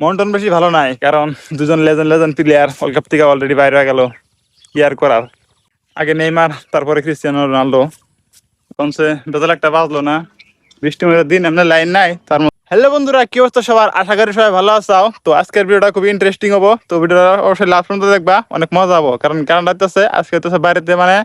মন টন বেশি ভালো নাই, কারণ দুজন legend legend player world cup থেকে অলরেডি বাইরে হয়ে গেল। কি আর করার। আগে নেইমার, তারপরে ক্রিস্টিয়ানো রোনালদো। এখন সে বেজাল একটা বাজলো না। বৃষ্টি মেয়ের দিন এমনি লাইন নাই তার মধ্যে। হ্যালো বন্ধুরা, কি অবস্থা সবার? আশা করি সবাই ভালো আছো। তো আজকের ভিডিওটা খুবই ইন্টারেস্টিং হবো, তো ভিডিওটা অবশ্যই লাস্ট পর্যন্ত দেখবা, অনেক মজা হবো। কারণ হচ্ছে আজকে হচ্ছে বাড়িতে মানে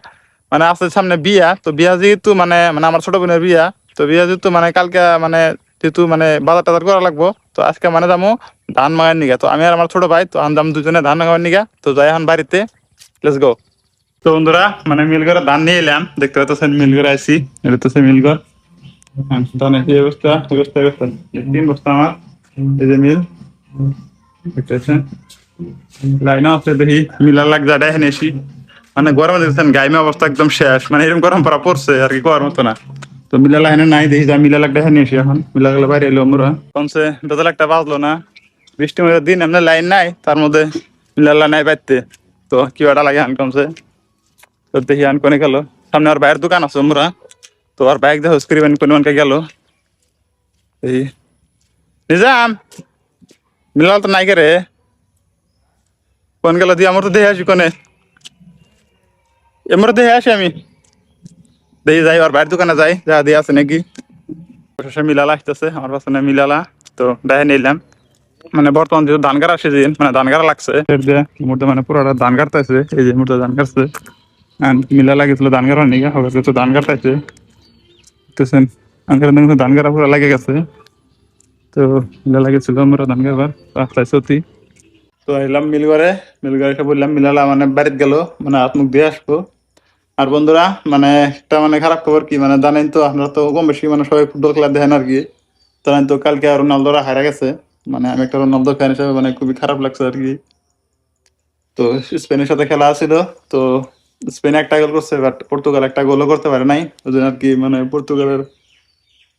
মানে আছে সামনে বিয়া। তো বিয়া যেহেতু মানে মানে আমার ছোট বোনের বিয়া, তো বিয়া যেহেতু মানে কালকে মানে যেহেতু মানে বাজার টাজার করা লাগবো, তো আজকে মানে যাবো ধান মাগার নিগা। তো আমি আর আমার ছোট ভাই তো আনলাম দুজনে ধান মাগার নিগা। তো যাই এখন বাড়িতে, লেটস গো। তো বন্ধুরা মানে মিল করে ধান নিয়ে এলাম, দেখতে পাচ্ছেন মিল করে আইসি। এটা তো মিল ঘর। হ্যাঁ, ধানের এই অবস্থা, তিন বস্তা আমার। এই যে মিল দেখতেছেন, লাইনও আছে দেখি মিলার লাগ যা দেখেন এসি। মানে গরমে দেখছেন গাইমে অবস্থা একদম শেষ, মানে এরকম গরম পড়া পড়ছে আর কি করার মতো না। তো মিলা লাইনে নাই, দেখি যা মিলা লাগ দেখেন এসি। এখন মিলা গেলে বাইরে এলো আমরা কমছে বেজাল একটা বাজলো না। বৃষ্টি মেয়ের দিন এমনি লাইন নাই, তার মধ্যে মিলাল্লা নাই বাইতে। তো কি ওটা লাগে আন কমছে। তো দেখি আন কোনে গেল, সামনে আর বাইরের দোকান আছে আমরা। তো আর বাইক দেখো স্ক্রিবেন কোন মানকে গেল এই নিজাম। মিলাল তো নাই রে, কোন গেল দিয়ে আমার তো দেখে আসি কোনে। এমর দেখে আসি আমি, দেখি যাই আর বাইরের দোকানে যাই, যা দিয়ে আছে নাকি। প্রশাসন মিলালা আসতেছে আমার পাশে, মিলালা। তো দেখে নিলাম, মানে বর্তমান যেহেতু ধান গাড়া সিজন, মানে ধান গাড়া লাগছে মুহূর্তে, মানে পুরোটা ধান কাটতেছে। এই যে মুহূর্তে ধান কাটছে, মিলা লাগিয়েছিল ধান গাড়ার নিগে, হবে তো ধান কাটতেছে দেখতেছেন। আঙ্কের ধান গাড়া পুরো লাগে গেছে। তো মিলা লাগিয়েছিল আমরা ধান গাড়বার রাস্তায় সত্যি। তো এলাম মিল ঘরে, মিল ঘরে এসে বললাম মিলালা মানে বাড়িতে গেল, মানে হাত মুখ দিয়ে আসবো। আর বন্ধুরা মানে একটা মানে খারাপ খবর কি, মানে জানেন তো আপনারা তো কম বেশি মানে সবাই ফুটবল খেলা দেখেন আর কি। জানেন তো কালকে রোনালদোরা হারা গেছে। মানে আমি একটা রোনালদো ফ্যান হিসেবে মানে খুবই খারাপ লাগছে আর কি। তো স্পেনের সাথে খেলা ছিল, তো স্পেন একটা গোল করছে, বাট পর্তুগাল একটা গোলও করতে পারে নাই। ওই জন্য আর কি মানে পর্তুগালের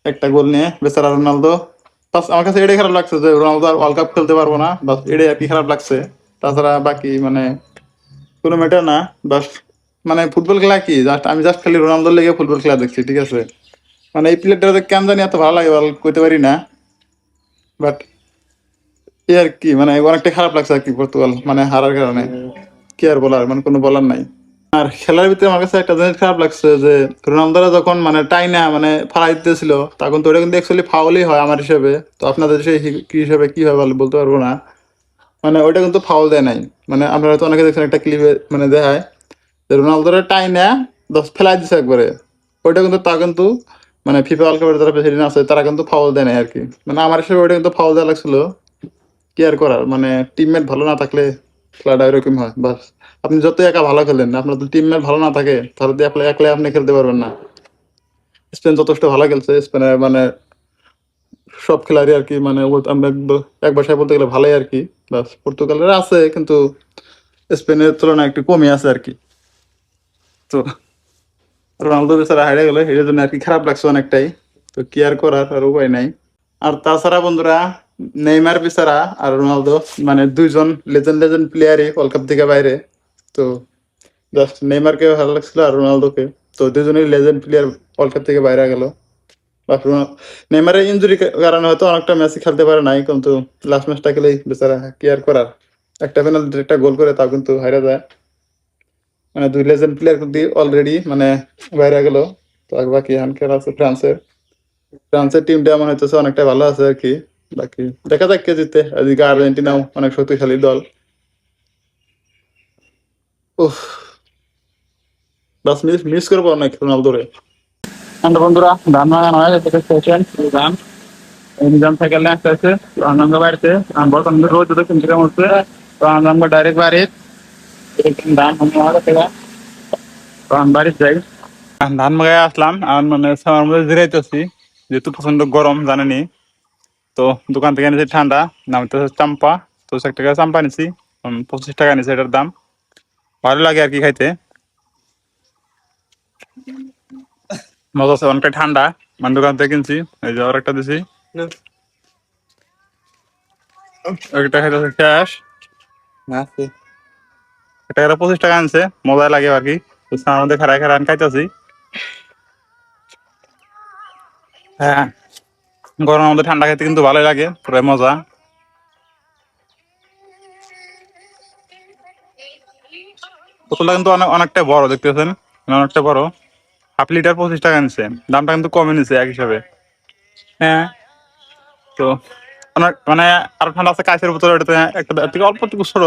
একটা গোল নিয়ে বেচারা রোনালদো। আমার কাছে এটাই খারাপ লাগছে যে রোনালদো আর ওয়ার্ল্ড কাপ খেলতে পারবো না, বাস এটাই আর কি খারাপ লাগছে। তাছাড়া বাকি মানে কোনো ম্যাটার না। বাস মানে ফুটবল খেলা কি, জাস্ট আমি জাস্ট খালি রোনালদোর লেগে ফুটবল খেলা দেখছি, ঠিক আছে। মানে এই প্লেয়ারটা কেন জানি এত ভালো লাগে বল কইতে পারি না। বাট এই আর কি মানে অনেকটা খারাপ লাগছে আর কি পর্তুগাল মানে হারার কারণে। কি আর বলার, মানে কোনো বলার নাই। আর খেলার ভিতরে আমার কাছে একটা জিনিস খারাপ লাগছে যে রোনালদোরা যখন মানে টাইনা মানে ফালাই দিতেছিল, তখন তো ওটা কিন্তু অ্যাকচুয়ালি ফাউলই হয় আমার হিসেবে। তো আপনাদের সেই কি হিসেবে কি হয় বলতে পারবো না। মানে ওইটা কিন্তু ফাউল দেয় নাই। মানে আপনারা তো অনেকে দেখছেন একটা ক্লিপে মানে দেখায় যে রোনালদোরা টাইনা ফেলাই দিছে একবারে। ওইটা কিন্তু তা কিন্তু মানে ফিফা ওয়ার্ল্ড কাপের যারা প্রেসিডেন্ট আছে তারা কিন্তু ফাউল দেয় নাই আর কি। মানে আমার হিসেবে ওইটা কিন্তু ফাউল দেওয়া লাগছিল। কি আর করার, মানে টিমমেট ভালো না থাকলে খেলাটা এরকম হয় বাস। আপনি যত একা ভালো খেলেন, আপনার তো টিমমেট ভালো না থাকে তাহলে তো একলা একলা আপনি খেলতে পারবেন না। স্পেন যথেষ্ট ভালো খেলছে, স্পেনের মানে সব খেলারই আর কি মানে আমরা এক ভাষায় বলতে গেলে ভালোই আর কি। বাস পর্তুগালের আছে কিন্তু স্পেনের তুলনায় একটু কমই আছে আর কি। তো রোনালদো বেচারা হারিয়ে গেল, এর জন্য আর কি খারাপ লাগছে অনেকটাই। তো কি আর করার, আর উপায় নাই। আর তাছাড়া বন্ধুরা নেইমার বেচারা আর রোনালদো মানে দুইজন লেজেন্ড লেজেন্ড প্লেয়ারই ওয়ার্ল্ড কাপ থেকে বাইরে। তো জাস্ট নেইমারকে ভালো লাগছিল আর রোনালদোকে। তো দুজনেই লেজেন্ড প্লেয়ার ওয়ার্ল্ড কাপ থেকে বাইরে গেল। নেইমারের ইঞ্জুরি কারণে হয়তো অনেকটা ম্যাচই খেলতে পারে নাই, কিন্তু লাস্ট ম্যাচটা খেলেই বেচারা কি আর করার। একটা পেনাল্টি একটা গোল করে তাও কিন্তু হারা যায়। মানে দুই লেজেন্ড প্লেয়ার কিন্তু অলরেডি মানে বাইরে গেল। তো আর বাকি এখন খেলা আছে ফ্রান্সের। ফ্রান্সের টিমটা আমার হইতেছে অনেকটা ভালো আছে আর কি। বাকি দেখা যাক কে জিতে। এদিকে আর্জেন্টিনাও অনেক শক্তিশালী দল। উফ, বাস মিস মিস করবো অনেক রোনালদোরে। বন্ধুরা ধান লাগানো হয়ে গেছে, দেখতেছেন ধান নিজাম সাইকেল নিয়ে আসতে আছে আনন্দ বাড়িতে। বর্তমান রোদ দেখুন কিরকম হচ্ছে। তো আমরা ডাইরেক্ট বাড়ি ধান তো আমি বাড়িতে যাই। ধান মাগায় আসলাম আর মানে আমার মধ্যে জিরাইতেছি, যেহেতু প্রচন্ড গরম জানেনি। তো দোকান থেকে এনেছি ঠান্ডা, নাম হচ্ছে চাম্পা। তো 1 টাকা চাম্পা নিছি, 25 টাকা নিছে এটার দাম। ভালো লাগে আর কি খাইতে, মজা আছে অনেকটা ঠান্ডা। মানে দোকান থেকে কিনছি, এই যে আর একটা দিছি। একটা খাইতেছে শেষ এটা 25 টাকা আনছে, মজা লাগে আর কি। আমাদের খারাই খারাই খাইতেছি। হ্যাঁ, গরমের মধ্যে ঠান্ডা খাইতে কিন্তু ভালোই লাগে, পুরো মজা। বোতলটা কিন্তু অনেকটা বড় দেখতেছেন, অনেকটা বড়। 1/2 লিটার 25 টাকা নিচ্ছে, দামটা কিন্তু কমে নিচ্ছে এক হিসাবে। হ্যাঁ, তো অনেক মানে আরো ঠান্ডা আছে কাঁচের বোতল, ওটাতে একটা এর থেকে অল্প একটু ছোট,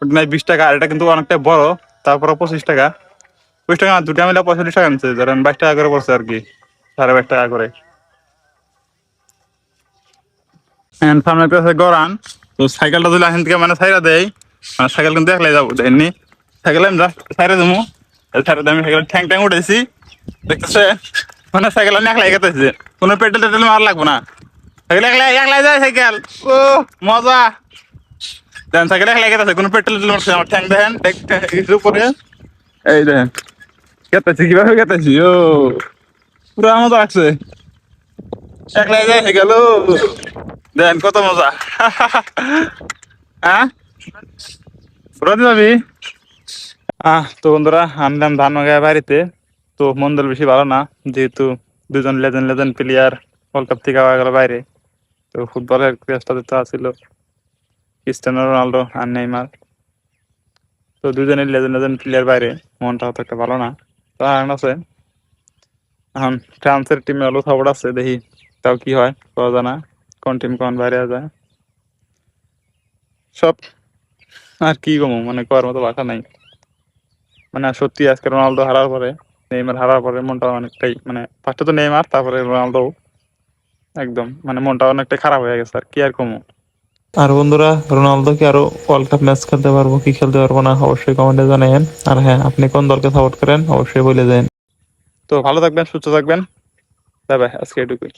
ওটা নাই 20 টাকা, আর এটা কিন্তু অনেকটা বড়, তারপরে 25 টাকা। 25 টাকা না, দুটা মিলে 45 টাকা নিচ্ছে, ধরেন 22 টাকা করে পড়ছে আর কি, 22.5 টাকা করে। সামনে একটা আছে গরান, তো সাইকেলটা যদি এখান থেকে মানে সাইরা দেয়, মানে সাইকেল কিন্তু একলাই যাবো দেয়নি, সাইকেলে আমি জাস্ট সাইরা দেবো, সাইরা দিয়ে আমি সাইকেল ঠ্যাং ট্যাং উঠেছি, দেখতেছে মানে সাইকেল আমি একলাই গেতেছে, কোনো পেট্রোল টেট্রোল মার লাগবো না, সাইকেল একলাই একলাই যায় সাইকেল। ও মজা, দেন সাইকেল একলাই গেতেছে, কোনো পেট্রোল টেট্রোল মারছে, আমার ঠ্যাং দেখেন উপরে, এই দেখেন গেতেছি কিভাবে গেতেছি, ও পুরো মজা লাগছে, একলাই যায় সাইকেল, ও দেন কত মজা। হ্যাঁ, ঘুরাতে যাবি? তো বন্ধুরা, আনলাম ধান গায়ে বাড়িতে। তো মন্ডল বেশি ভালো না, যেহেতু দুজন legend legend player world cup থেকে আওয়া গেল বাইরে। তো ফুটবলের ক্রেজটাতে তো ছিল ক্রিস্টিয়ানো রোনালদো আর নেইমার, তো দুজনের লেজেন্ড লেজেন্ড প্লেয়ার বাইরে, মনটা হতো একটা ভালো না। তো আর আছে এখন ফ্রান্সের টিমে হলো খবর আছে, দেখি তাও কি হয়, পাওয়া যায় না, কোন টিম কোন বাইরে যায় সব। আর কি কমো, মানে করার মতো ভাষা নাই। মানে সত্যি আজকে রোনালদো হারার পরে, নেইমার হারার পরে মনটা অনেকটাই, মানে ফার্স্টে তো নেইমার, তারপরে রোনালদো, একদম মানে মনটা অনেকটাই খারাপ হয়ে গেছে, আর কি আর কমো। আর বন্ধুরা, রোনালদো কি আরো ওয়ার্ল্ড কাপ ম্যাচ খেলতে পারবো কি খেলতে পারবো না অবশ্যই কমেন্টে জানাবেন। আর হ্যাঁ, আপনি কোন দলকে সাপোর্ট করেন অবশ্যই বলে দেন। তো ভালো থাকবেন, সুস্থ থাকবেন, বাই বাই, আজকে এটুকুই।